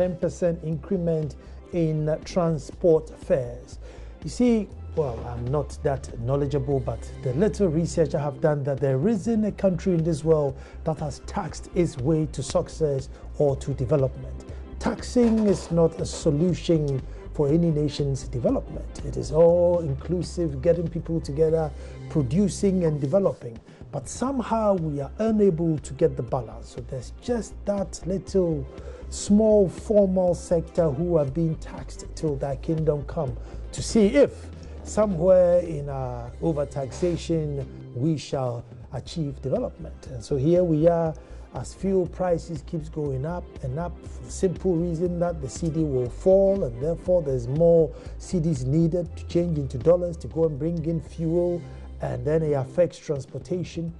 10% increment in transport fares. You see, well, I'm not that knowledgeable, but the little research I have done, that there isn't a country in this world that has taxed its way to success or to development. Taxing is not a solution for any nation's development. It is all inclusive, getting people together, producing and developing. But somehow we are unable to get the balance. So there's just that little small formal sector who are being taxed till thy kingdom come, to see if somewhere in our overtaxation we shall achieve development. And so here we are, as fuel prices keeps going up and up, for the simple reason that the cedi will fall, and therefore there's more cedis needed to change into dollars to go and bring in fuel, and then it affects transportation.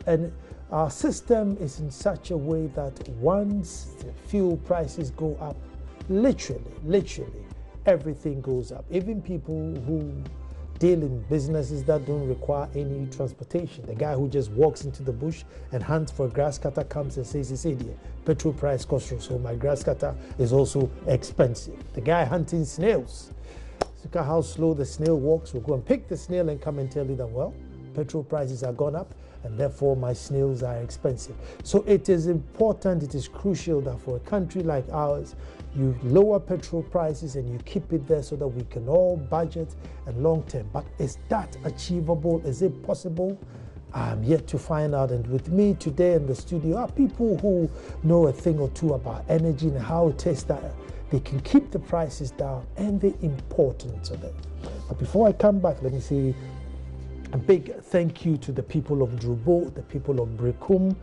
And our system is in such a way that once the fuel prices go up, literally everything goes up. Even people who deal in businesses that don't require any transportation. The guy who just walks into the bush and hunts for a grass cutter comes and says, petrol price costs, so my grass cutter is also expensive. The guy hunting snails, look at how slow the snail walks. We'll go and pick the snail and come and tell you that, well, petrol prices are gone up and therefore my snails are expensive. So it is important, it is crucial that for a country like ours, you lower petrol prices and you keep it there so that we can all budget and long term. But is that achievable? Is it possible? I'm yet to find out. And with me today in the studio are people who know a thing or two about energy and how it is that they can keep the prices down and the importance of it. But before I come back, let me say a big thank you to the people of Drubo, the people of Brekum,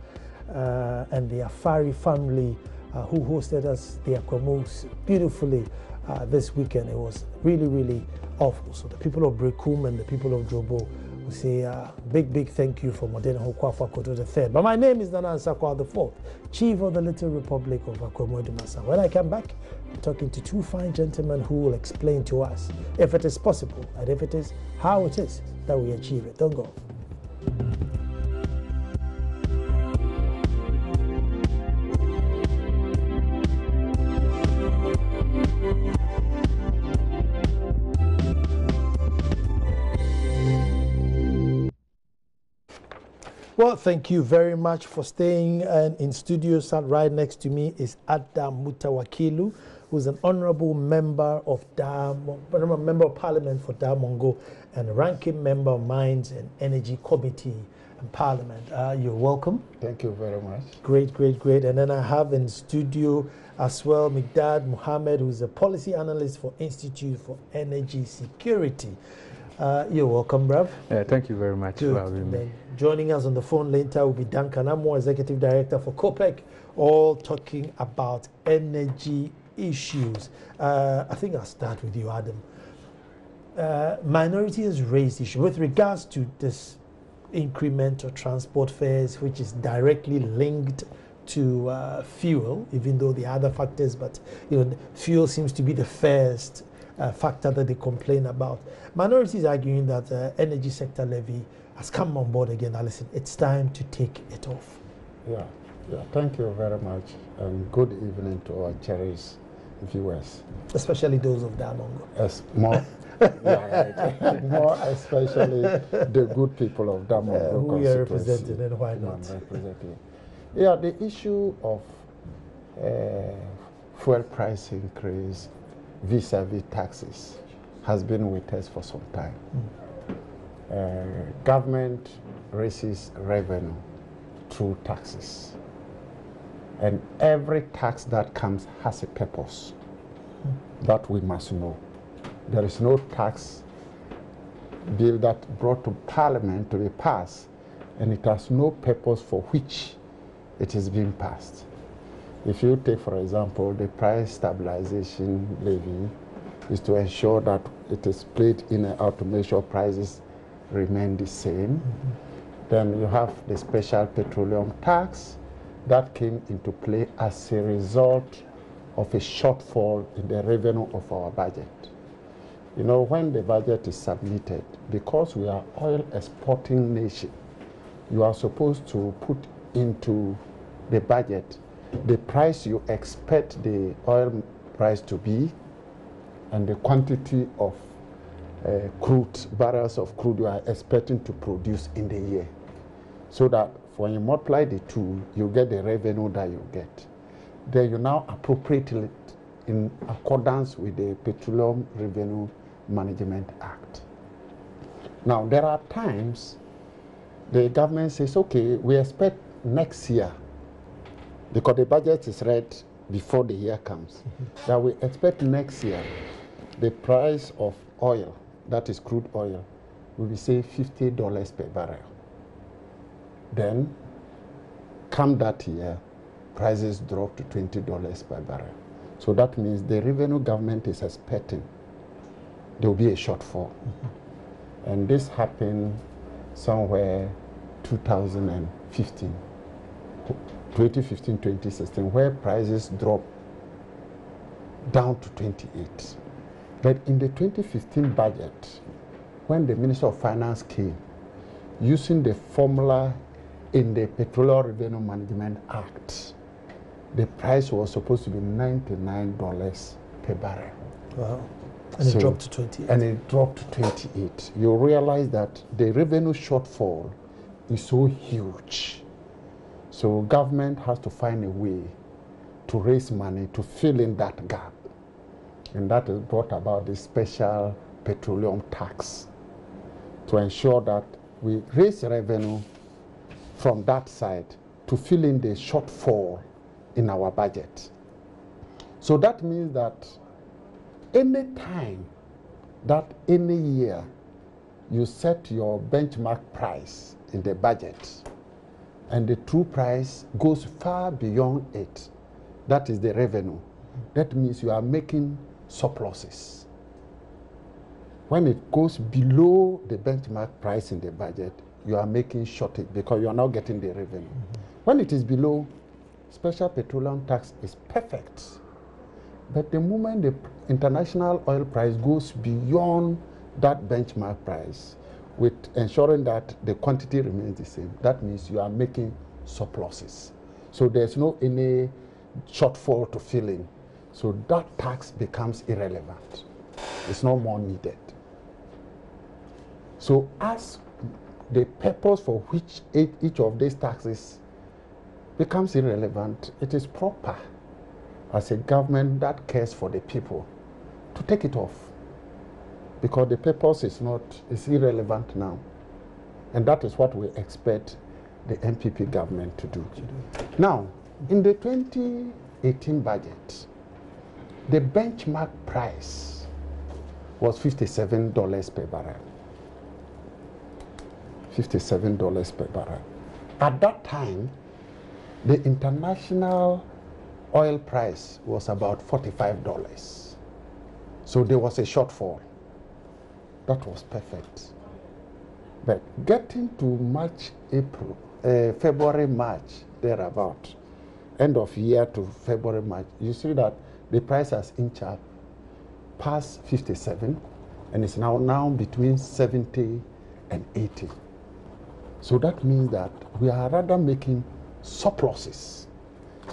and the Afari family who hosted us, the Aquamos, beautifully this weekend. It was really awful. So the people of Brekum and the people of Drubo will say big thank you for Modena Hokwafa Koto III. But my name is Nana Ansakwa IV, Chief of the Little Republic of Akwemo Dumasa. When I come back, I'm talking to two fine gentlemen who will explain to us if it is possible, and if it is, how it is that we achieve it. Don't go. Well, thank you very much for staying. And in studio, sat right next to me is Adam Mutawakilu, who's an honorable member of member of Parliament for Damongo and ranking member of Mines and Energy Committee in Parliament. You're welcome. Thank you very much. Great. And then I have in studio as well Migdad Mohammed, who's a policy analyst for Institute for Energy Security. You're welcome, Brav. Thank you very much for having me. Joining us on the phone later will be Duncan Amo, Executive Director for COPEC, all talking about energy issues. I think I'll start with you, Adam. Minority has raised issue with regards to this increment of transport fares, which is directly linked to fuel, even though there are other factors, but fuel seems to be the first factor that they complain about. Minorities arguing that energy sector levy has come on board again. Now listen, it's time to take it off. Yeah. Thank you very much, and good evening to our cherished viewers, especially those of Damongo. More especially the good people of Damongo who we are representing, and why not? Yeah, the issue of fuel price increase vis-a-vis taxes has been with us for some time. Government raises revenue through taxes, and every tax that comes has a purpose that we must know. There is no tax bill that brought to Parliament to be passed, and it has no purpose for which it is being passed. If you take, for example, the price stabilization levy is to ensure that it is played in an out to make sure prices remain the same. Then you have the Special Petroleum Tax that came into play as a result of a shortfall in the revenue of our budget. When the budget is submitted, because we are oil exporting nation, you are supposed to put into the budget the price you expect the oil price to be, and the quantity of barrels of crude you are expecting to produce in the year. So that when you multiply the two, you get the revenue that you get. Then you now appropriate it in accordance with the Petroleum Revenue Management Act. Now, there are times the government says, okay, we expect next year, because the budget is read before the year comes, that we expect next year the price of oil, that is crude oil, will be, say, $50 per barrel. Then, come that year, prices drop to $20 per barrel. So that means the revenue government is expecting there will be a shortfall. And this happened somewhere 2015, 2016, where prices dropped down to 28. But in the 2015 budget, when the Minister of Finance came, using the formula in the Petroleum Revenue Management Act, the price was supposed to be $99 per barrel. Wow. And it dropped to 28. And it dropped to 28. You realize that the revenue shortfall is so huge. So government has to find a way to raise money to fill in that gap. And that has brought about the Special Petroleum Tax to ensure that we raise revenue from that side to fill in the shortfall in our budget. So that means that any time that any year you set your benchmark price in the budget and the true price goes far beyond it, that is the revenue, that means you are making surpluses. When it goes below the benchmark price in the budget, you are making shortage because you are not getting the revenue. When it is below, Special Petroleum Tax is perfect. But the moment the international oil price goes beyond that benchmark price, with ensuring that the quantity remains the same, that means you are making surpluses. So there's no any shortfall to fill in. So that tax becomes irrelevant. It's no more needed. So as the purpose for which each of these taxes becomes irrelevant, it is proper as a government that cares for the people to take it off, because the purpose is irrelevant now, and that is what we expect the MPP government to do. Now, in the 2018 budget, the benchmark price was $57 per barrel. $57 per barrel. At that time, the international oil price was about $45. So there was a shortfall. That was perfect. But getting to March, April, February, March, thereabout, end of year to February, March, you see that the price has inched up past 57 and it's now between 70 and 80. So that means that we are rather making surpluses.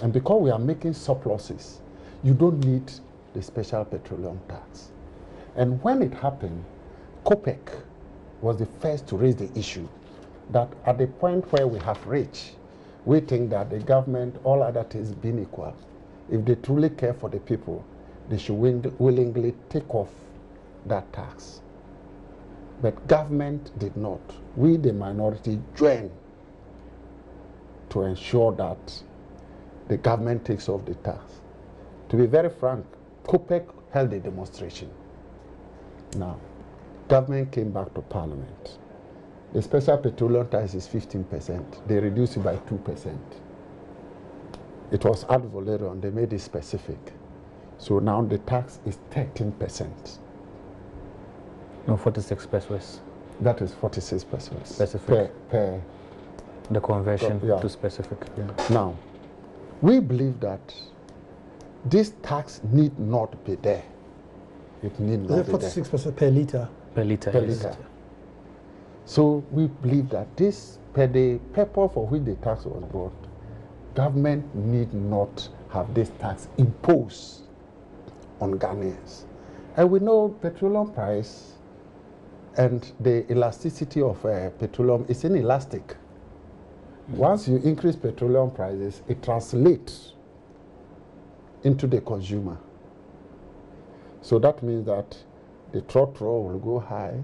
And because we are making surpluses, you don't need the Special Petroleum Tax. And when it happened, COPEC was the first to raise the issue that at the point where we have reached, we think that the government, all other things being equal, if they truly care for the people, they should willingly take off that tax. But government did not. We, the minority, joined to ensure that the government takes off the tax. To be very frank, COPEC held a demonstration. Now, government came back to Parliament. The Special Petroleum Tax is 15%. They reduced it by 2%. It was ad valorem. They made it specific. So now the tax is 13%. No, 46 pesos. That is 46 pesos. Specific. Per the conversion yeah. to specific. Yeah. Now, we believe that this tax need not be there. It need not be there. 46% per litre? Per litre. Per litre. So we believe that this, per the purpose for which the tax was brought, government need not have this tax imposed on Ghanaians. And we know petroleum price and the elasticity of petroleum is inelastic. Once you increase petroleum prices, it translates into the consumer. So that means that the trotro will go high,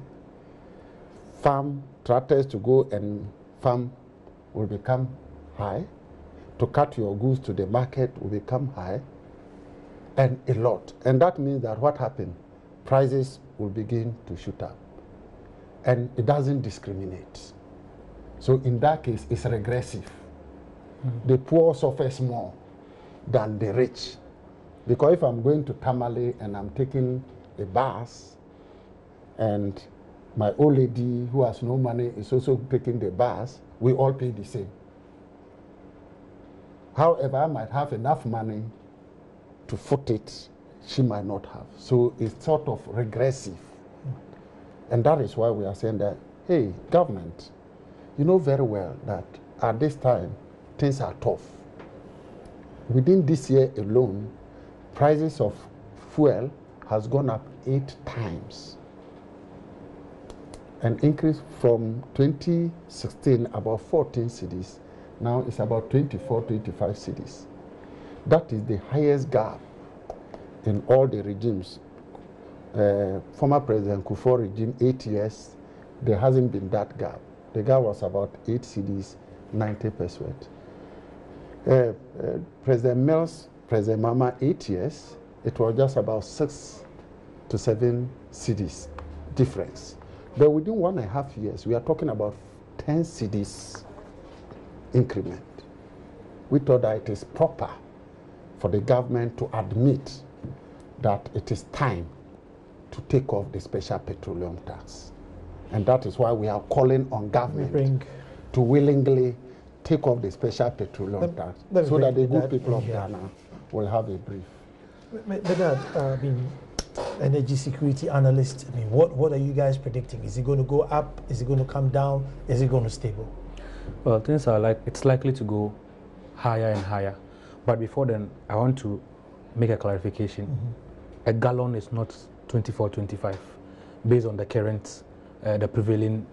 farm tractors to go and farm will become high, to cut your goods to the market will become high, and a lot. And that means that what happened? Prices will begin to shoot up. And it doesn't discriminate. So in that case, it's regressive. Mm-hmm. The poor suffers more than the rich. Because if I'm going to Tamale and I'm taking a bus, and my old lady who has no money is also taking the bus, we all pay the same. However, I might have enough money to foot it, she might not have. So it's sort of regressive. And that is why we are saying that, hey, government, you know very well that at this time, things are tough. Within this year alone, prices of fuel has gone up 8 times. An increase from 2016, about 14 cities, now it's about 24, 25 cities. That is the highest gap in all the regimes. Former President Kufuor regime, 8 years, there hasn't been that gap. The gap was about 8 cities, 90%. President Mills, President Mama, 8 years, it was just about 6 to 7 cities difference. But within 1.5 years, we are talking about 10 cities increment. We thought that it is proper for the government to admit that it is time to take off the special petroleum tax. And that is why we are calling on government to willingly take off the special petroleum tax so that the good people of Ghana will have a brief. But energy security analyst, what are you guys predicting? Is it going to go up? Is it going to come down? Is it going to stable? Well, things are it's likely to go higher and higher. But before then, I want to make a clarification. Mm-hmm. A gallon is not 24.25 based on the current, the prevailing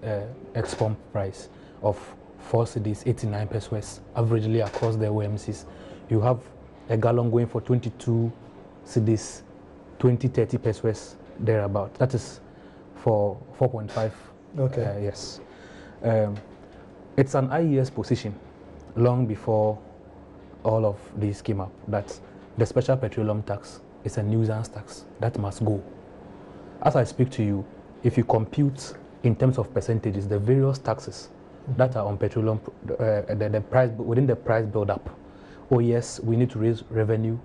ex-pump price of 4 cedis, 89 pesos, averagely across the OMCs. You have a gallon going for 22 cedis, 20-30 pesos thereabout. That is for 4.5. Okay. Yes. It's an IES position long before all of these came up that the special petroleum tax is a nuisance tax that must go. As I speak to you, if you compute in terms of percentages the various taxes that are on petroleum, the price within the price build-up. Oh yes, we need to raise revenue.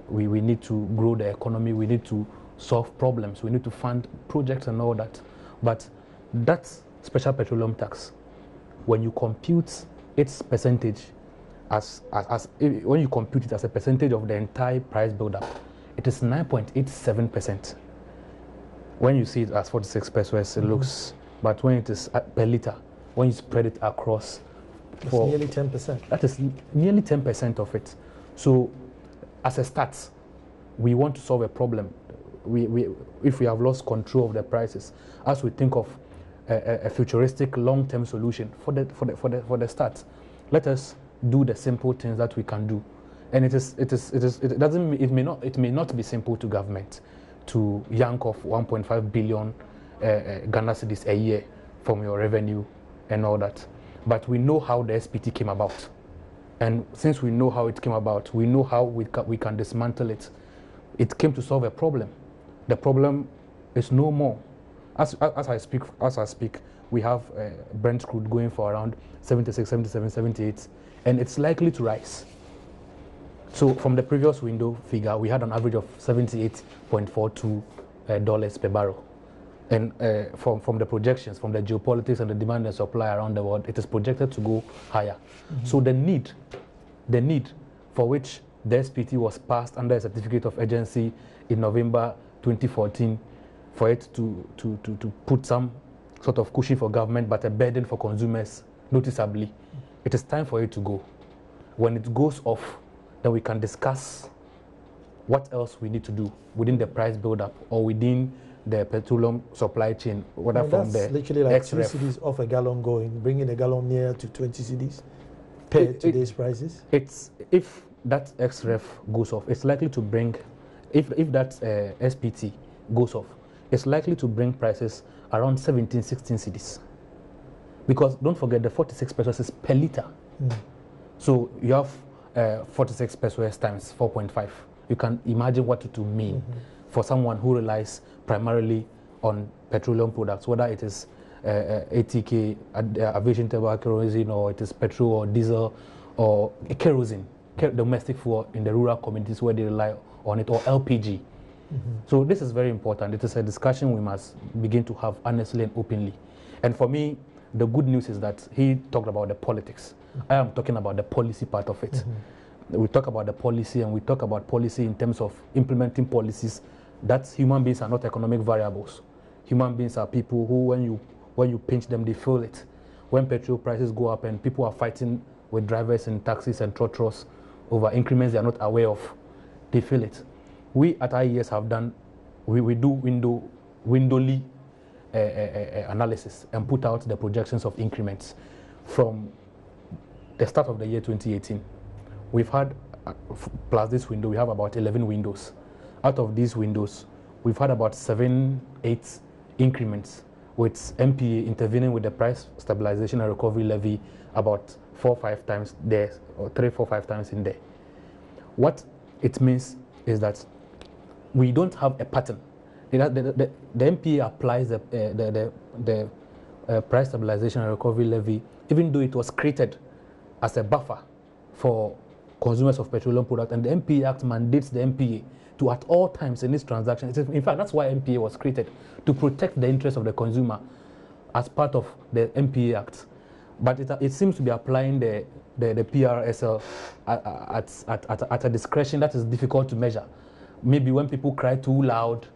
We need to grow the economy. We need to solve problems. We need to fund projects and all that. But that special petroleum tax, when you compute its percentage when you compute it as a percentage of the entire price build-up, it is 9.87%. When you see it as 46 pesos, it looks, but when it is per liter, when you spread it across, it's nearly 10%. That is nearly 10% of it. So, as a start, we want to solve a problem. If we have lost control of the prices, as we think of a futuristic long-term solution for the start, let us do the simple things that we can do. And it may not be simple to government to yank off 1.5 billion Ghana cedis a year from your revenue and all that. But we know how the SPT came about. And since we know how it came about, we know how we can dismantle it. It came to solve a problem. The problem is no more. As I speak, we have Brent crude going for around 76, 77, 78, and it's likely to rise. So from the previous window figure, we had an average of $78.42 per barrel. And from the projections, from the geopolitics and the demand and supply around the world, it is projected to go higher. Mm-hmm. So the need for which the SPT was passed under a certificate of urgency in November 2014, for it to put some sort of cushion for government, but a burden for consumers noticeably, it is time for it to go. When it goes off, then we can discuss what else we need to do within the price build-up or within the petroleum supply chain, whether from the literally like XREF. 3 cedis off a gallon going, bringing a gallon near to 20 cedis per today's prices. It's if that XREF goes off, it's likely to bring, if that SPT goes off, it's likely to bring prices around 17, 16 cedis. Because don't forget, the 46 pesos is per liter. So you have 46 pesos times 4.5. You can imagine what it will mean for someone who relies primarily on petroleum products, whether it is ATK, aviation turbine kerosene, or it is petrol or diesel or kerosene, domestic fuel in the rural communities where they rely on it, or LPG. So this is very important. It is a discussion we must begin to have honestly and openly. And for me, the good news is that he talked about the politics. I am talking about the policy part of it. We talk about the policy, and we talk about policy in terms of implementing policies that human beings are not economic variables. Human beings are people who, when you pinch them, they feel it. When petrol prices go up and people are fighting with drivers and taxis and trotros over increments they are not aware of, they feel it. We at IES have done, we do windowly analysis and put out the projections of increments from the start of the year 2018. We've had, plus this window, we have about 11 windows. Out of these windows, we've had about 7, 8 increments, with MPA intervening with the price stabilization and recovery levy about 4 or 5 times there, or 3, 4, 5 times in there. What it means is that we don't have a pattern. The MPA applies the price stabilization and recovery levy, even though it was created as a buffer for consumers of petroleum products, and the MPA Act mandates the MPA to, at all times in this transaction, in fact, that's why MPA was created, to protect the interests of the consumer as part of the MPA Act. But it seems to be applying the PRSL at a discretion that is difficult to measure. Maybe when people cry too loud,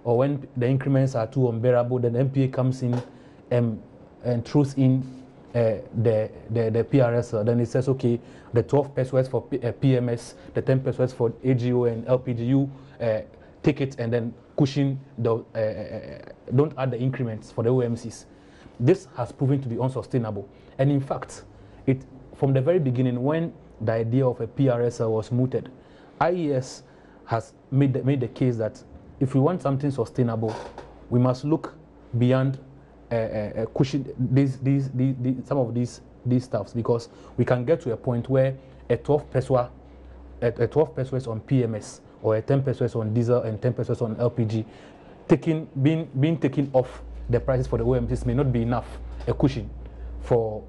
or when the increments are too unbearable, then the MPA comes in and throws in the PRSL. Then it says, okay, the 12 pesos for PMS, the 10 pesos for AGO and LPGU, take it and then cushion the, don't add the increments for the OMCs. This has proven to be unsustainable. And in fact, from the very beginning, when the idea of a PRSL was mooted, IES has made the case that if we want something sustainable, we must look beyond cushion some of these stuffs, because we can get to a point where a 12 pesos on PMS, or a 10 pesos on diesel and 10 pesos on LPG, being taken off the prices for the OMCs may not be enough a cushion for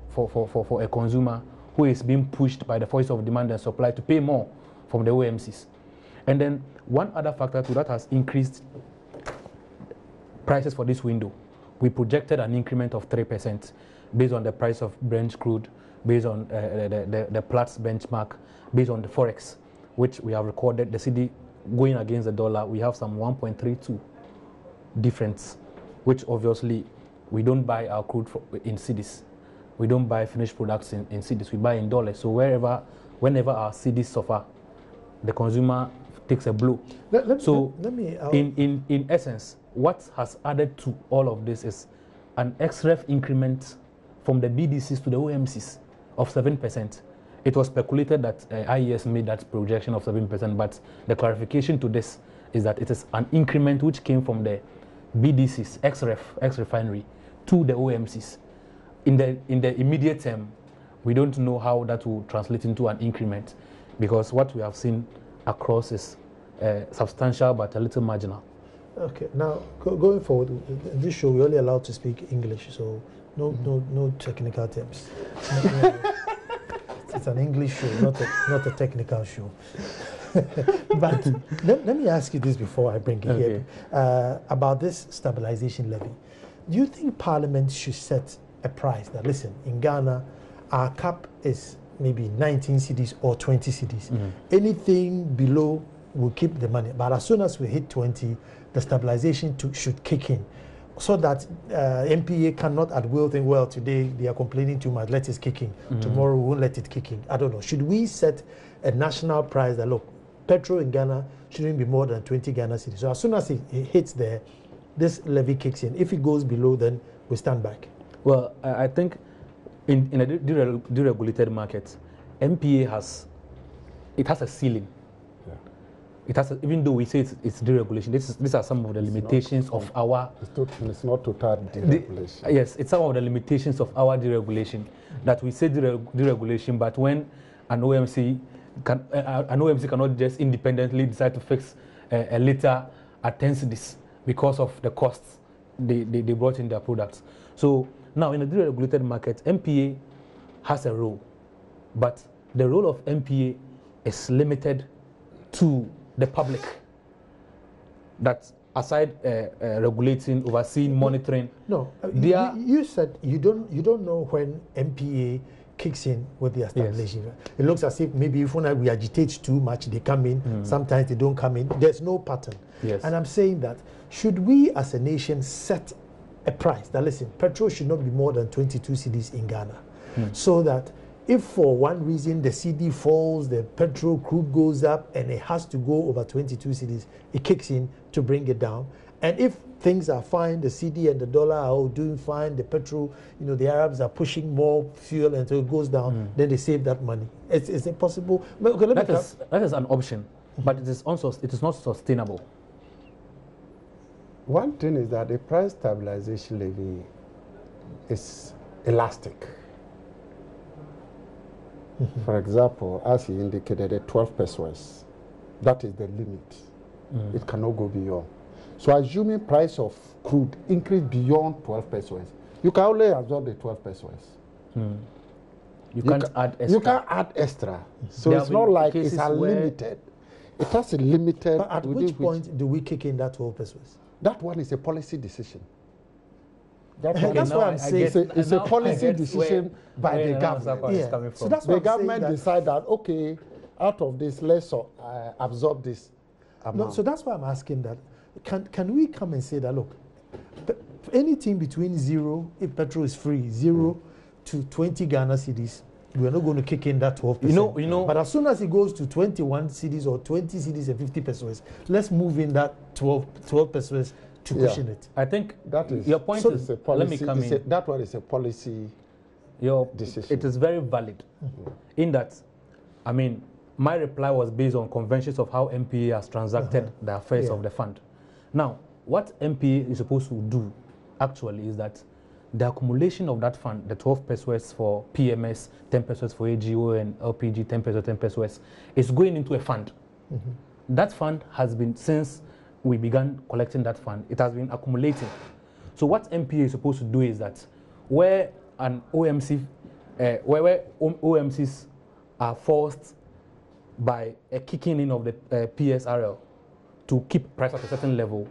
a consumer who is being pushed by the force of demand and supply to pay more from the OMCs. And then one other factor too that has increased prices for this window, we projected an increment of 3% based on the price of Brent crude, based on the Platts benchmark, based on the Forex, which we have recorded, the cedi going against the dollar, we have some 1.32 difference, which obviously we don't buy our crude in cedis. We don't buy finished products in cedis, we buy in dollars. So whenever our cedis suffer, the consumer takes a blow. In essence, what has added to all of this is an XREF increment from the BDCs to the OMCs of 7%. It was speculated that IES made that projection of 7%, but the clarification to this is that it is an increment which came from the BDCs, ex-refinery, to the OMCs. In the immediate term, we don't know how that will translate into an increment, because what we have seen across is substantial but a little marginal. Okay, now going forward, in this show we're only allowed to speak English, so no technical terms. It's an English show, not a technical show. But let me ask you this before I bring it here, about this stabilization levy. Do you think Parliament should set a price that, listen, in Ghana, our cap is maybe 19 cedis or 20 cedis. Anything below will keep the money, but as soon as we hit 20, the stabilization should kick in. so that MPA cannot at will think, well, today they are complaining too much, let it kick in. Tomorrow we won't let it kick in. I don't know. Should we set a national price that, look, petrol in Ghana shouldn't be more than 20 Ghana cedis. So as soon as it hits there, this levy kicks in. If it goes below, then we stand back. Well, I think in a deregulated market, MPA has a ceiling. Yeah. It has, even though we say it's deregulation, these are some of the limitations of our. It's not total deregulation. Yes, it's some of the limitations of our deregulation, that we say deregulation, but when an OMC cannot just independently decide to fix a later attends this because of the costs they brought in their products. So now in a deregulated market, MPA has a role, but the role of MPA is limited to the public. That aside regulating, overseeing, monitoring. No, you said you don't know when MPA kicks in with the establishment. Yes. It looks as if maybe if we agitate too much, they come in. Sometimes they don't come in. There's no pattern. Yes. And I'm saying that should we as a nation set a price that, listen, petrol should not be more than 22 cedis in Ghana, so that if for one reason the CD falls, the petrol crude goes up, and it has to go over 22 cedis, it kicks in to bring it down. And if things are fine, the CD and the dollar are all doing fine, the petrol, the Arabs are pushing more fuel until it goes down, then they save that money. It's impossible. Okay, that is an option, but it is not sustainable. One thing is that the price stabilization levy is elastic. For example, as he indicated, the 12 pesos, that is the limit. It cannot go beyond. So assuming price of crude increase beyond 12 pesos, you can only absorb the 12 pesos. You can't add extra. You can't add extra. So it's not like it's unlimited. It has a limited. But at which point do we kick in that 12 pesos? That one is a policy decision. That's what I'm saying. It's a policy decision by the government. Yeah. So that's what the government decide that, okay, out of this, let's absorb this amount. No, so that's why I'm asking that. Can we come and say that, look, anything between zero, if petrol is free, 0 to 20 Ghana cedis, we're not going to kick in that 12%. You know. But as soon as it goes to 21 cedis or 20 cedis and 50 pesos, let's move in that 12 pesos to cushion it. I think that is your point is a policy, let me come in. That one is a policy decision. It is very valid in that, I mean, my reply was based on conventions of how MPA has transacted the affairs of the fund. Now, what MPA is supposed to do actually is that the accumulation of that fund, the 12 pesos for PMS, 10 pesos for AGO and LPG, 10 pesos, is going into a fund. That fund has been, since we began collecting that fund, it has been accumulating. So what MPA is supposed to do is that where an OMC, where OMCs are forced by a kicking in of the PSRL to keep price at a certain level,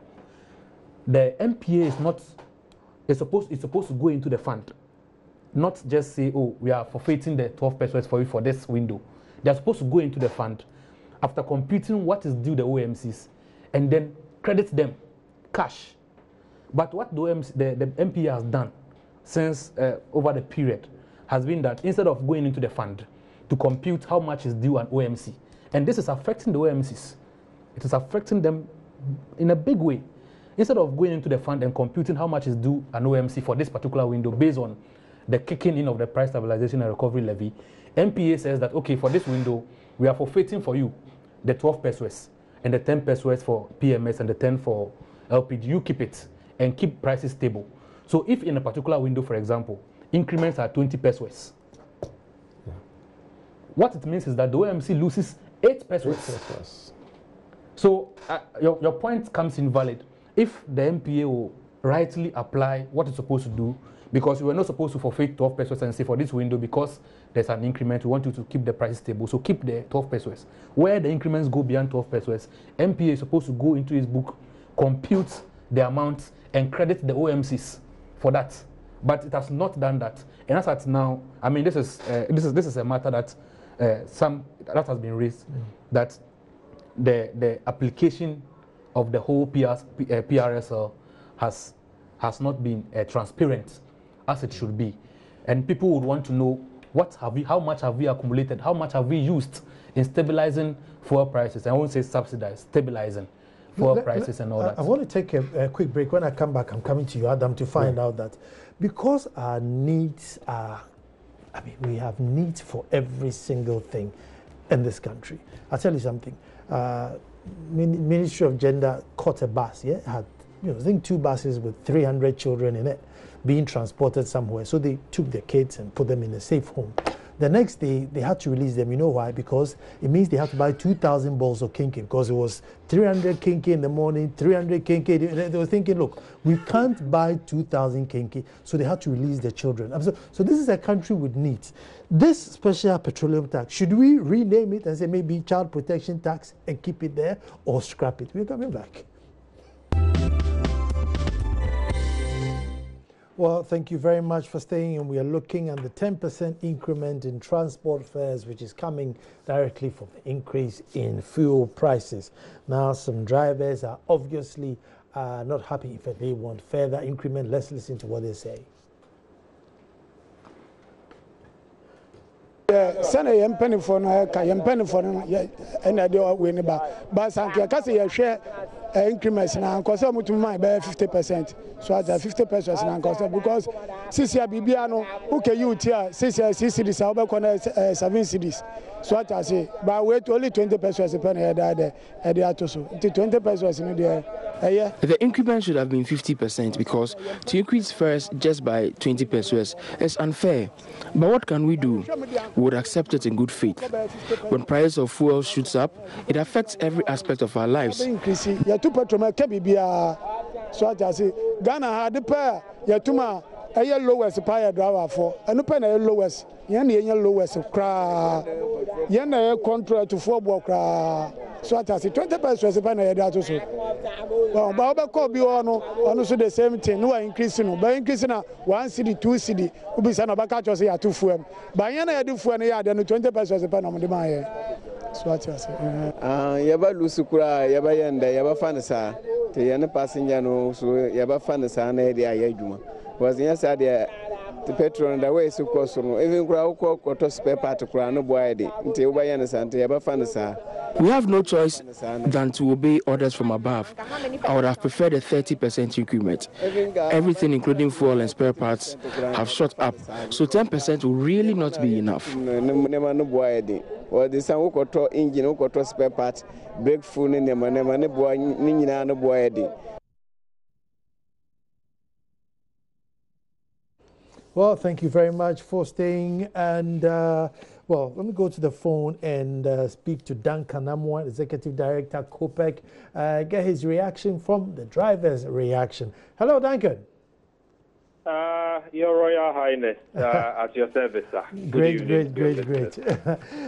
the MPA is not. It's supposed to go into the fund, not just say, oh, we are forfeiting the 12 pesos for you for this window. They are supposed to go into the fund after computing what is due the OMCs, and then credit them cash. But what the MPA has done since over the period has been that instead of going into the fund to compute how much is due an OMC, and this is affecting the OMCs, it is affecting them in a big way. Instead of going into the fund and computing how much is due an OMC for this particular window based on the kicking in of the price stabilization and recovery levy, MPA says that, okay, for this window, we are forfeiting for you the 12 pesos and the 10 pesos for PMS and the 10 for LPG. You keep it and keep prices stable. So if in a particular window, for example, increments are 20 pesos, what it means is that the OMC loses 8 pesos. So your point comes invalid. If the MPA will rightly apply what it's supposed to do, because we were not supposed to forfeit 12 pesos and say for this window, because there's an increment, we want you to keep the price stable, so keep the 12 pesos. Where the increments go beyond 12 pesos, MPA is supposed to go into his book, compute the amount, and credit the OMCs for that. But it has not done that. And as at now, I mean, this is a matter that that has been raised, that the application of the whole PRSL has has not been transparent as it should be. And people would want to know how much have we accumulated, how much have we used in stabilizing fuel prices. I won't say subsidized, stabilizing fuel prices and all that. I want to take a quick break. When I come back, I'm coming to you, Adam, to find out that because our needs are, we have needs for every single thing in this country. I'll tell you something. Ministry of Gender caught a bus, had I think 2 buses with 300 children in it being transported somewhere. So they took their kids and put them in a safe home. The next day, they had to release them. You know why? Because it means they had to buy 2,000 balls of kinky, because it was 300 kinky in the morning, 300 kinky. They were thinking, look, we can't buy 2,000 kinky, so they had to release their children. So this is a country with needs. This special petroleum tax, should we rename it and say maybe child protection tax and keep it there, or scrap it? We're coming back. Well, thank you very much for staying, and we are looking at the 10% increment in transport fares, which is coming directly from the increase in fuel prices. Now, some drivers are obviously not happy. In fact, they want further increment. Let's listen to what they say. Sana yempeni for no ka yempeni for no and I do we ne ba sanke ka say share increments na nkoso mutum be 50%, so at 50% na nkoso, because sisi bibia no uke youth here sisi cities obe kona 7 cities, so at I say but wait only 20% per na there e dey atoso 20% no there. The increment should have been 50%, because to increase fares just by 20 pesos is unfair. But what can we do? We would accept it in good faith. When price of fuel shoots up, it affects every aspect of our lives. So I say Ghana had the pair yatuma a lowest pay driver for and open a lowest yan lowest cra yan a contract to 4 block. So I say 20 pesos a penny that also. Well, Baba Kobi on so the same thing, no increasing, but increasing 1 city, 2 city, who be son of a catch us here 2 fuel. By yana do for an yard and 20 pesos a penny on the my. So I say, Yaba Lusukura, Yaba Yanda, Yaba Fanasa, the Yana passenger no, so Yaba Fanasa, and the Ayajuma. Was yesterday the petrol and the way so close, even Grau spare part of Crano Boydi, until Bayana Santa Yaba Fanasa. We have no choice than to obey orders from above. I would have preferred a 30% increment. Everything, including fuel and spare parts, have shot up, so 10% will really not be enough. Or the sun who got engine, who got spare parts, brake full in the money boy, Nina no boy. Well, thank you very much for staying. And, well, let me go to the phone and speak to Duncan Amwa, Executive Director, COPEC, get his reaction from the driver's reaction. Hello, Duncan. Your Royal Highness, at your service, sir. Great.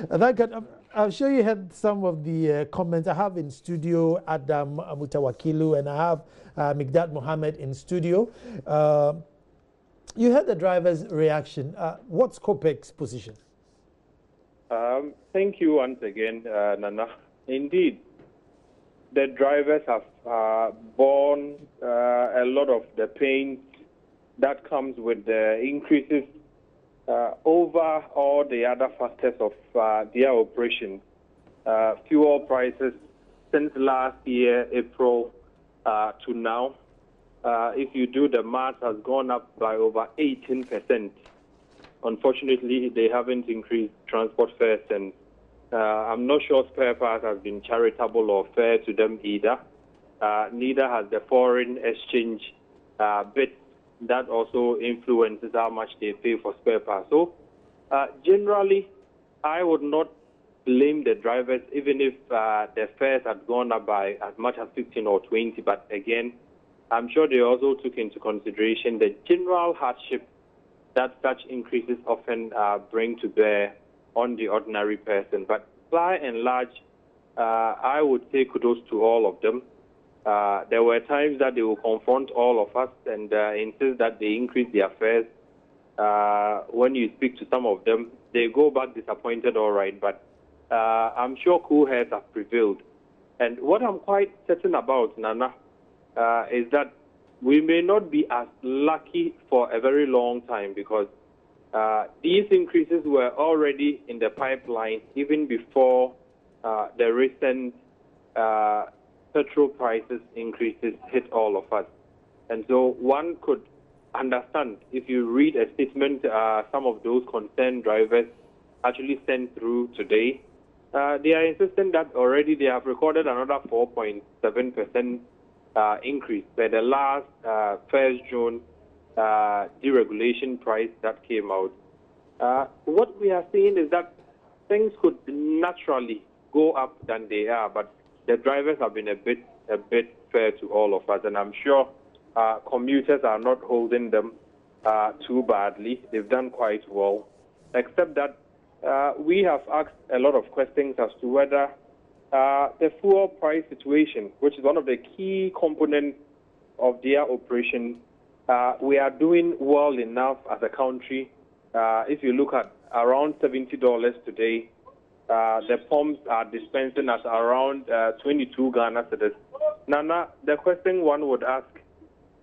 Duncan, I'm sure you had some of the comments. I have in studio Adam Mutawakilu, and I have Migdad Mohammed in studio. You heard the driver's reaction. What's COPEC's position? Thank you once again, Nana. Indeed, the drivers have borne a lot of the pain that comes with the increases over all the other factors of their operation. Fuel prices since last year, April, to now, if you do the math, has gone up by over 18%. Unfortunately, they haven't increased transport fares, and I'm not sure spare parts has been charitable or fair to them either. Neither has the foreign exchange bit that also influences how much they pay for spare parts. So, generally, I would not blame the drivers, even if the fares had gone up by as much as 15 or 20. But again, I'm sure they also took into consideration the general hardship that such increases often bring to bear on the ordinary person. But by and large, I would say kudos to all of them. There were times that they will confront all of us and insist that they increase their fares. When you speak to some of them, they go back disappointed, all right, but I'm sure cool heads have prevailed. And what I'm quite certain about, Nana, is that we may not be as lucky for a very long time because these increases were already in the pipeline even before the recent petrol prices increases hit all of us. And so one could understand if you read a statement some of those concerned drivers actually sent through today. They are insisting that already they have recorded another 4.7% increase by the last 1st June deregulation price that came out. What we are seeing is that things could naturally go up than they are, but the drivers have been a bit fair to all of us, and I'm sure commuters are not holding them too badly. They've done quite well, except that we have asked a lot of questions as to whether the fuel price situation, which is one of the key components of their operation, we are doing well enough as a country. If you look at around $70 today, the pumps are dispensing at around 22 Ghana cedis. Nana, the question one would ask,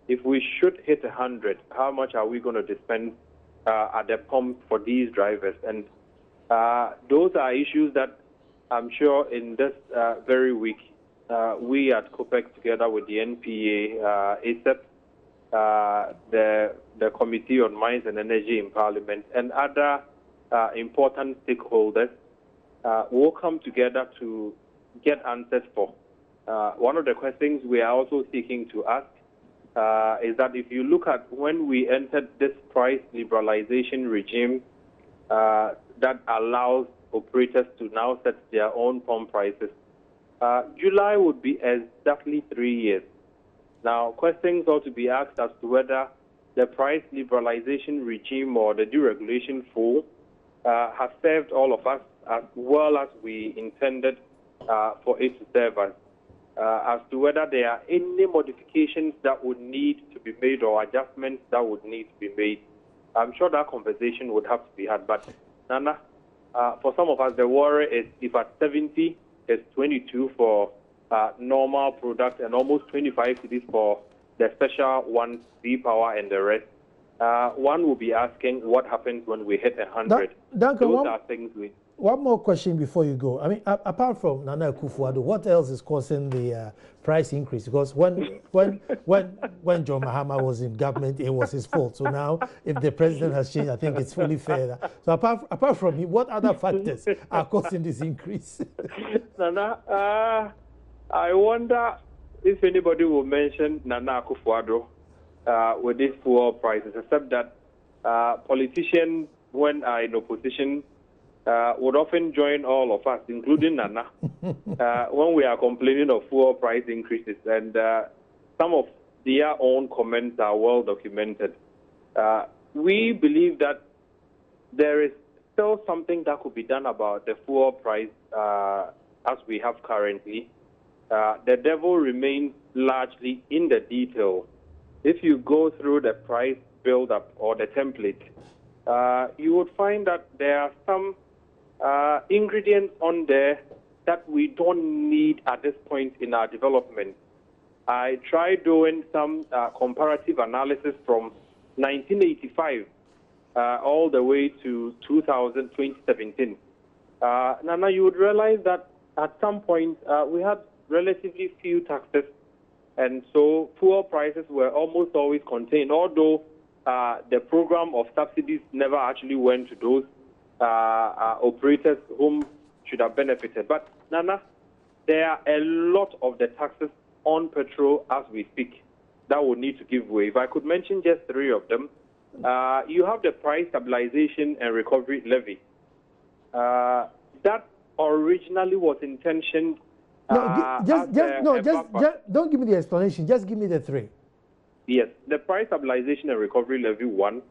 if we should hit 100, how much are we going to dispense at the pump for these drivers? And those are issues that I'm sure in this very week, we at COPEC together with the NPA, ASEP, the Committee on Mines and Energy in Parliament, and other important stakeholders will come together to get answers for. One of the questions we are also seeking to ask is that if you look at when we entered this price liberalization regime that allows operators to now set their own pump prices, July would be exactly 3 years. Now, questions ought to be asked as to whether the price liberalization regime or the deregulation full has served all of us as well as we intended for it to serve us. As to whether there are any modifications that would need to be made or adjustments that would need to be made. I'm sure that conversation would have to be had. But, Nana, for some of us, the worry is if at 70, it's 22 for normal product and almost 25 cities for the special ones, V-Power and the rest. One will be asking what happens when we hit 100. Those are things we... One more question before you go. I mean, apart from Nana Akufo-Addo, what else is causing the price increase? Because when John Mahama was in government, it was his fault. So now, if the president has changed, I think it's fully fair. So apart from him, what other factors are causing this increase? Nana, I wonder if anybody will mention Nana Akufo-Addo with these fuel prices, except that politicians, when are in opposition, would often join all of us, including Nana, when we are complaining of fuel price increases. And some of their own comments are well documented. We believe that there is still something that could be done about the fuel price as we have currently. The devil remains largely in the detail. If you go through the price build-up or the template, you would find that there are some ingredients on there that we don't need at this point in our development. I tried doing some comparative analysis from 1985 all the way to 2017. Nana, you would realize that at some point we had relatively few taxes, and so fuel prices were almost always contained, although the program of subsidies never actually went to those operators whom should have benefited. But, Nana, there are a lot of the taxes on petrol as we speak that will need to give way. If I could mention just 3 of them, you have the price stabilization and recovery levy. That originally was intentioned. Don't give me the explanation. Just give me the 3. Yes, the price stabilization and recovery levy 1.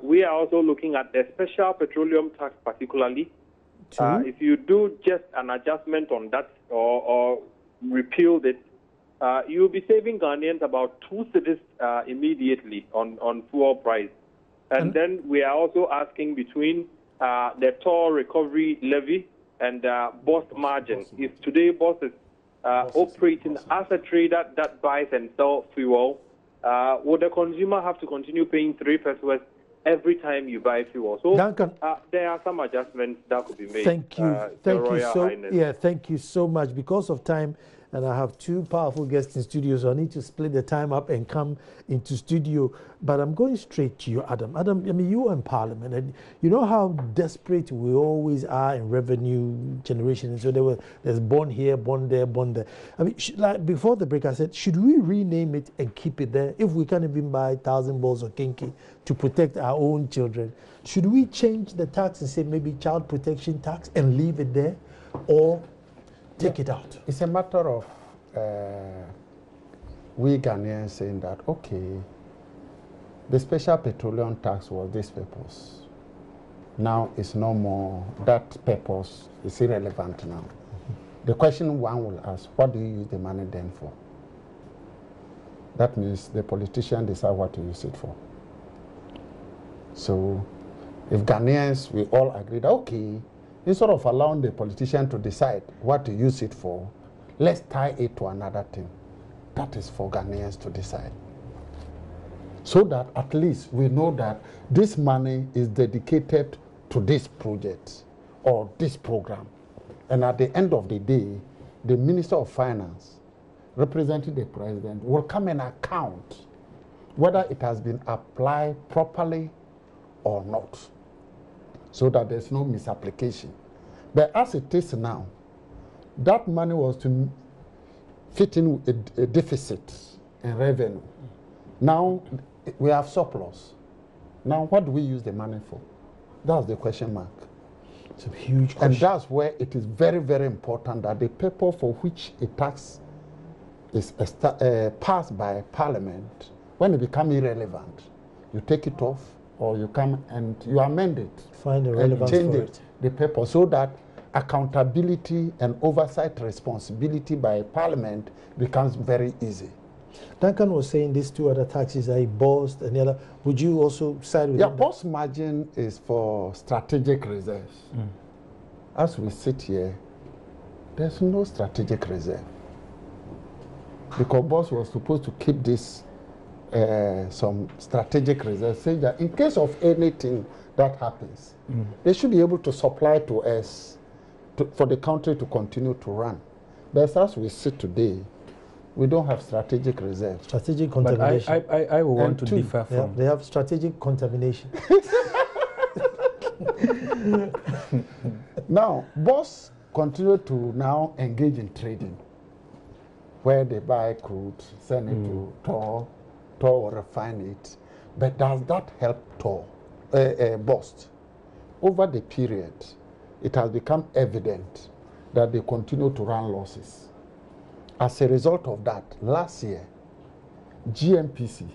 We are also looking at the Special Petroleum Tax particularly. If you do just an adjustment on that or repealed it, you'll be saving Ghanaians about 2 cedis immediately on fuel price. And then we are also asking between the toll recovery levy and boss margin. If today boss is operating as a trader that buys and sells fuel, would the consumer have to continue paying 3 pesos every time you buy fuel? So Duncan, there are some adjustments that could be made. thank you. Thank you Royal Highness. thank you so much. Because of time, and I have two powerful guests in studio, so I need to split the time up and come into studio. But I'm going straight to you, Adam. Adam, I mean, you are in Parliament, and you know how desperate we always are in revenue generation. And so there's bond here, bond there, bond there. I mean, like before the break, I said, should we rename it and keep it there? If we can't even buy 1,000 balls of kinky to protect our own children, should we change the tax and say maybe child protection tax and leave it there, or take it out? It's a matter of we Ghanaians saying that, okay, the Special Petroleum Tax was this purpose. Now it's no more, that purpose is irrelevant now. The question one will ask, what do you use the money then for? That means the politician decide what to use it for. So if Ghanaians, we all agree that, okay, instead of allowing the politician to decide what to use it for, let's tie it to another thing. That is for Ghanaians to decide. So that at least we know that this money is dedicated to this project or this program. And at the end of the day, the Minister of Finance, representing the President, will come and account whether it has been applied properly or not, so that there's no misapplication. But as it is now, that money was to fit in a deficit in revenue. Now we have surplus. Now what do we use the money for? That's the question mark. It's a huge question. And that's where it is very, very important that the paper for which a tax is passed by Parliament, when it becomes irrelevant, you take it off, or you come and you amend it. Find a relevance and change for it. The paper, so that accountability and oversight responsibility by Parliament becomes very easy. Duncan was saying these two other taxes are bost and the other. Would you also side with Yeah, them? bost margin is for strategic reserves. As we sit here, there's no strategic reserve. Because boss was supposed to keep this some strategic reserves, saying that in case of anything that happens, they should be able to supply to us for the country to continue to run. But as we sit today, we don't have strategic reserves. Strategic contamination. But I will want to differ from. They have strategic contamination. Now, boss continue to now engage in trading, where they buy crude, send it to Tor will refine it. But does that help boss? Over the period, it has become evident that they continue to run losses. As a result of that, last year, GMPC,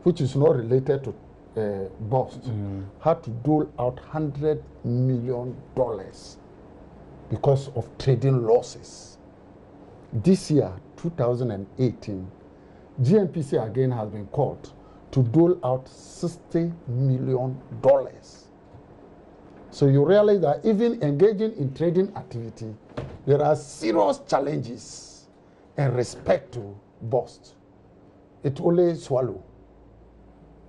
which is not related to boss, had to dole out $100 million because of trading losses. This year, 2018, GMPC again has been called to dole out $60 million. So you realize that even engaging in trading activity, there are serious challenges in respect to boss. It only swallow.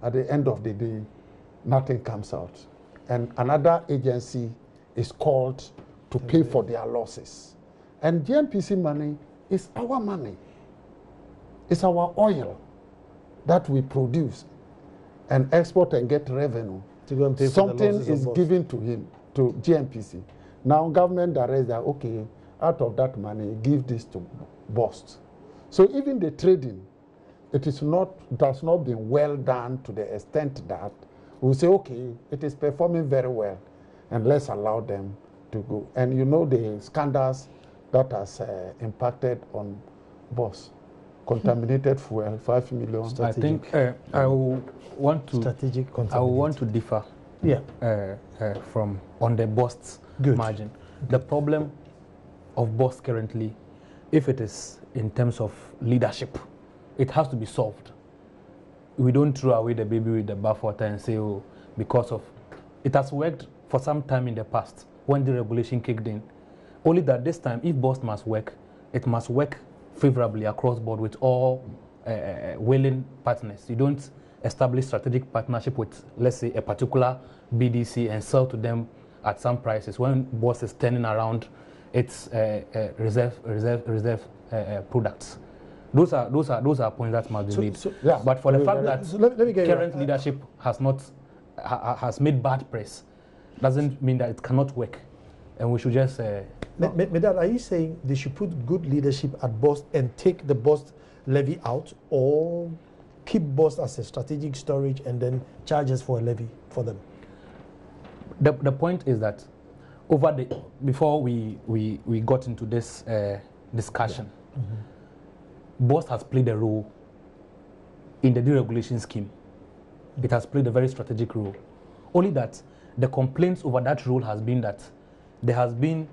At the end of the day, nothing comes out. And another agency is called to pay for their losses. And GMPC money is our money. It's our oil that we produce and export and get revenue. To go and pay for Something the losses is of given to him, to GMPC. Now government directs that, okay, out of that money, give this to boss. So even the trading, does not been well done to the extent that we say, okay, it is performing very well, and let's allow them to go. And you know the scandals that has impacted on boss. Contaminated fuel, 5 million. I think I will want to Strategic I will want to differ. Yeah. From on the boss margin. The problem of boss currently, if it is in terms of leadership, it has to be solved. We don't throw away the baby with the bathwater and say, oh, because of it has worked for some time in the past when the regulation kicked in. Only that this time, if boss must work, it must work favorably across board with all willing partners. You don't establish strategic partnership with, let's say, a particular BDC and sell to them at some prices when boss is turning around its reserve products. Those are points that must be made. Yeah. But for the fact that let me get current leadership has made bad press, doesn't mean that it cannot work, and we should just. Medad, are you saying they should put good leadership at BOST and take the BOST levy out, or keep BOST as a strategic storage and then charges for a levy for them? The point is that before we got into this discussion, BOST has played a role in the deregulation scheme. It has played a very strategic role. Only that the complaints over that role has been that there has been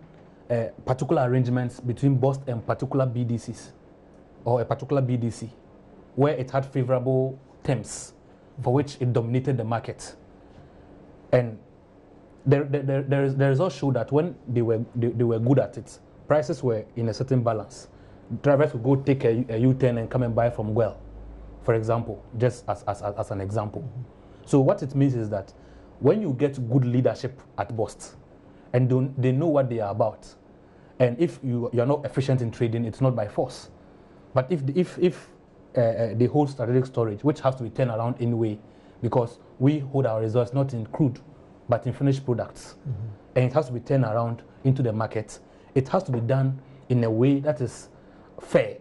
particular arrangements between BOST and particular BDCs or a particular BDC where it had favorable terms for which it dominated the market. And the results show that when they were good at it, prices were in a certain balance. Drivers would go take a U-turn and come and buy from Guel, for example, just as an example. So what it means is that when you get good leadership at BOST and they know what they are about, and if you are not efficient in trading, it's not by force. But if they hold strategic storage, which has to be turned around anyway, because we hold our reserves not in crude, but in finished products, and it has to be turned around into the market, it has to be done in a way that is fair,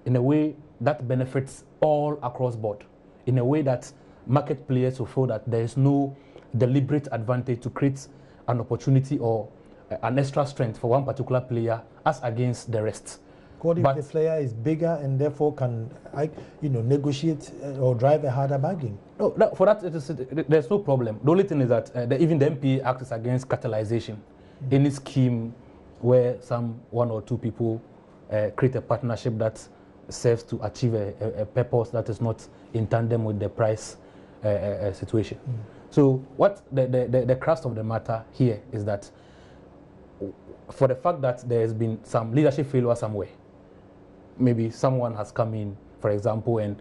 in a way that benefits all across board, in a way that market players will feel that there is no deliberate advantage to create an opportunity or an extra strength for one particular player as against the rest. What if the player is bigger and therefore can, negotiate or drive a harder bargain? No, for that there's no problem. The only thing is that even the MPA acts against catalyzation. Any scheme where one or two people create a partnership that serves to achieve a purpose that is not in tandem with the price situation. So what the crux of the matter here is that for the fact that there has been some leadership failure somewhere, maybe someone has come in, for example, and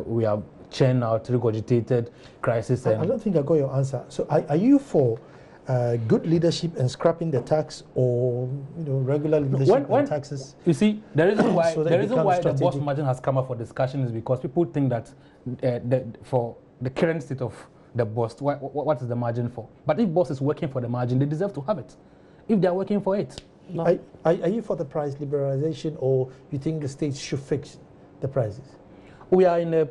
we have churned out, regurgitated crisis. And I don't think I got your answer. So are you for good leadership and scrapping the tax, or regular leadership and taxes? You see, the reason why so the BOST margin has come up for discussion is because people think that for the current state of the BOST, what is the margin for? But if BOST is working for the margin, they deserve to have it. If they are working for it. No. Are you for the price liberalization, or you think the states should fix the prices? We are in a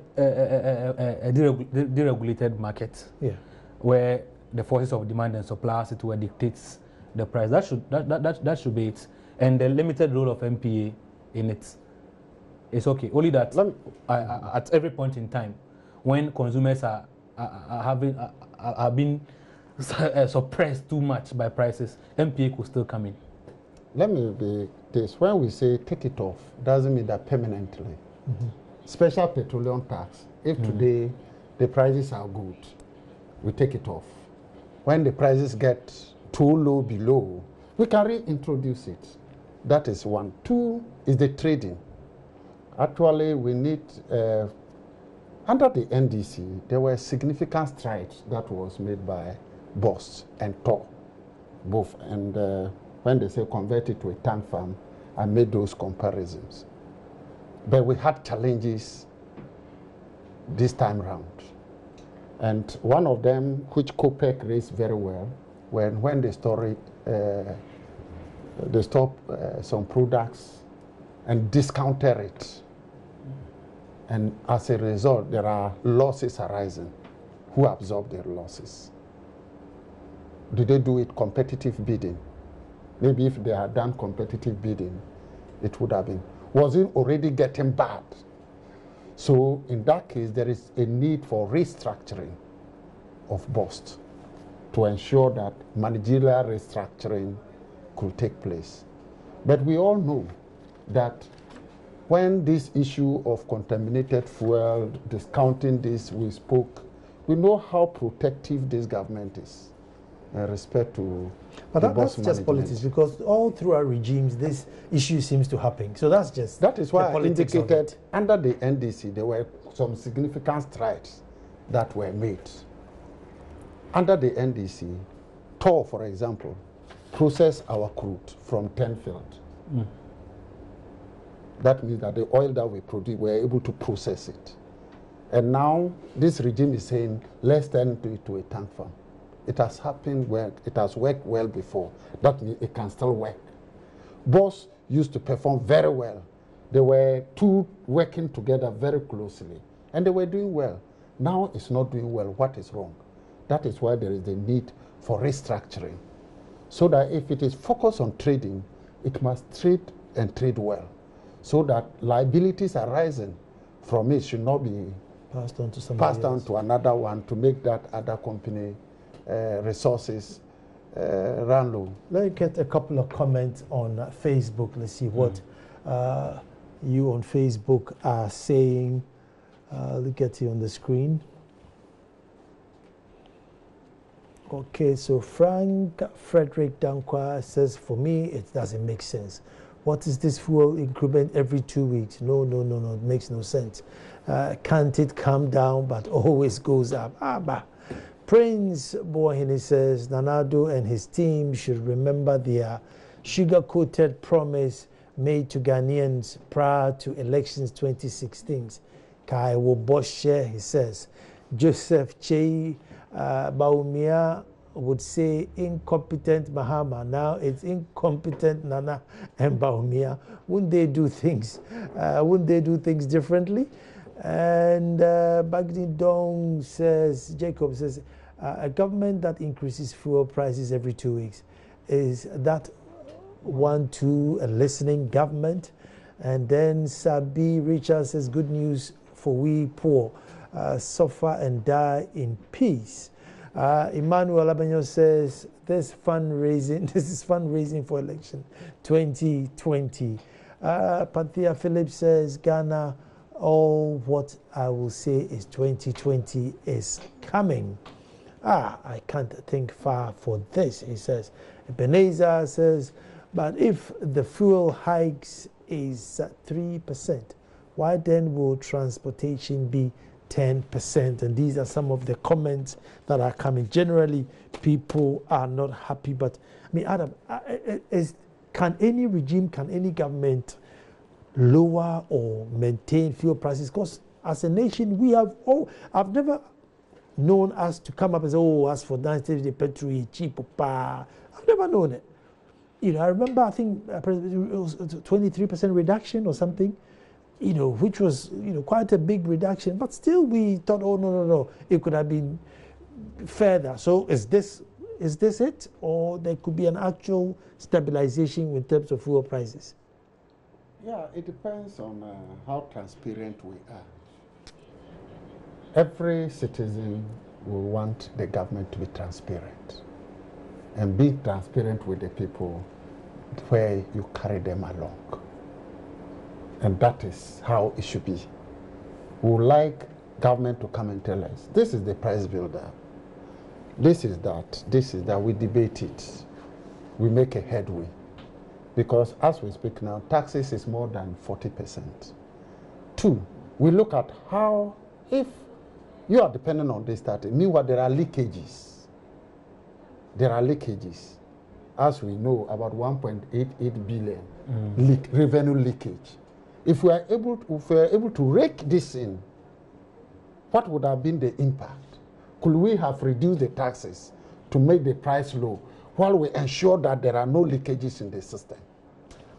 deregulated market, where the forces of demand and supply, as it were, dictates the price. That should be it. And the limited role of MPA in it is okay. Only that at every point in time, when consumers are being suppressed too much by prices, MPA could still come in. Let me be this. When we say take it off, doesn't mean that permanently. Special Petroleum Tax, if today the prices are good, we take it off. When the prices get too low below, we can reintroduce it. That is one. Two is the trading. Actually, we need, under the NDC, there were significant strides that was made by BOST and TOR, both. And when they say convert it to a tank farm, I made those comparisons. But we had challenges this time round. And one of them, which COPEC raised very well, when they stop some products and discounted it. And as a result, there are losses arising. Who absorb their losses? Did they do it competitive bidding? Maybe if they had done competitive bidding, it would have been. Was it already getting bad? So in that case, there is a need for restructuring of BOST to ensure that managerial restructuring could take place. But we all know that when this issue of contaminated fuel, discounting this, we spoke, we know how protective this government is. respect to but the that's just politics, because all through our regimes this issue seems to happen. So that's just that is why I indicated it. Under the NDC there were some significant strides that were made. Under the NDC, TOR, for example, processed our crude from 10 fields. That means that the oil that we produce, we're able to process it. And now this regime is saying, let's turn it to a tank farm. It has happened well, it has worked well before. That means it can still work. Boss used to perform very well. They were two working together very closely, and they were doing well. Now it's not doing well. What is wrong? That is why there is the need for restructuring, so that if it is focused on trading, it must trade and trade well, so that liabilities arising from it should not be passed on to to another one to make that other company resources run low. Let me get a couple of comments on Facebook. Let's see what you on Facebook are saying. Look at you on the screen. Okay, so Frank Frederick Dankwa says, for me, it doesn't make sense. What is this fuel increment every 2 weeks? No, it makes no sense. Can't it come down, but always goes up? Prince Boahini says, Nanado and his team should remember their sugar-coated promise made to Ghanaians prior to elections 2016. Kai Woboshe, he says. Joseph Chei Baumia would say incompetent Mahama. Now it's incompetent Nana and Baumia. Wouldn't they do things? Wouldn't they do things differently? And Bagdi Dong says, Jacob says, a government that increases fuel prices every 2 weeks, is that one to a listening government? And then Sabi Richard says, good news for we poor, suffer and die in peace. Emmanuel Abanyo says, this is fundraising for election 2020. Panthea Phillips says, Ghana, all what I will say is 2020 is coming. I can't think far for this, he says. Ebenezer says, but if the fuel hikes is 3%, why then will transportation be 10%? And these are some of the comments that are coming. Generally, people are not happy. But I mean, Adam, can any regime, can any government lower or maintain fuel prices? Because as a nation, we have I've never known us to come up and say, oh, as for the petrol cheap, I've never known it. You know, I remember, I think it was a 23% reduction or something, you know, which was, you know, quite a big reduction. But still, we thought, oh, no, it could have been further. So is this it? Or there could be an actual stabilization in terms of fuel prices? Yeah, it depends on how transparent we are. Every citizen will want the government to be transparent and be transparent with the people where you carry them along. And that is how it should be. We would like government to come and tell us, this is the price builder, this is that, we debate it, we make a headway. Because as we speak now, taxes is more than 40%. 2, we look at how, if you are dependent on this starting, meanwhile there are leakages. There are leakages. As we know, about 1.88 billion revenue leakage. If we are able to rake this in, what would have been the impact? Could we have reduced the taxes to make the price low while we ensure that there are no leakages in the system?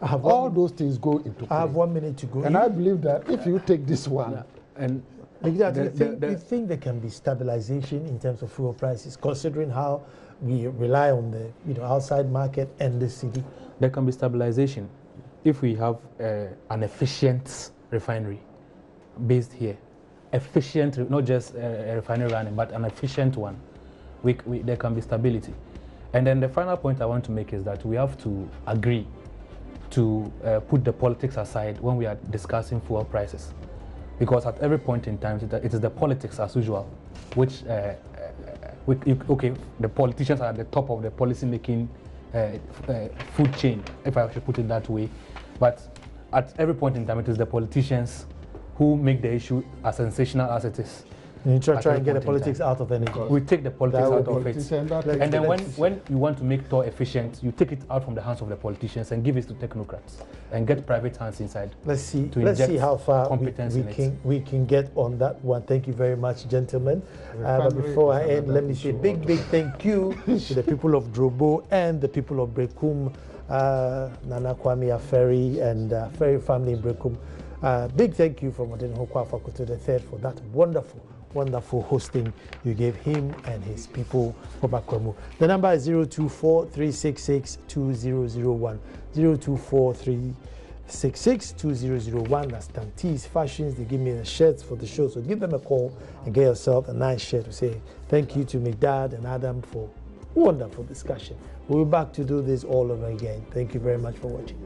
All those things go into play. I have 1 minute to go. And I believe that if you take this one, and do you think there can be stabilization in terms of fuel prices, considering how we rely on the outside market and the city? There can be stabilization if we have an efficient refinery based here. Efficient, not just a refinery running, but an efficient one. There can be stability. And then the final point I want to make is that we have to agree to put the politics aside when we are discussing fuel prices. Because at every point in time, it is the politics as usual which okay, the politicians are at the top of the policy-making food chain, if I should put it that way. But at every point in time, it is the politicians who make the issue as sensational as it is. You try and get the politics out of anything. We take the politics out of it. And then when you want to make TOR efficient, you take it out from the hands of the politicians and give it to technocrats and get private hands inside. Let's see how far we can get on that one. Thank you very much, gentlemen. But before I end, let me say big thank you to the people of Drobo and the people of Brekum, Nana Kwame Aferi and Ferry family in Brekum. Big thank you from Odin Hokwa Fakuto III for that wonderful hosting you gave him and his people for Bakwemu. The number is 024-366-2001. 024-366-2001. That's Tante's Fashions. They give me the shirts for the show. So give them a call and get yourself a nice shirt to say thank you to Migdad and Adam for wonderful discussion. We'll be back to do this all over again. Thank you very much for watching.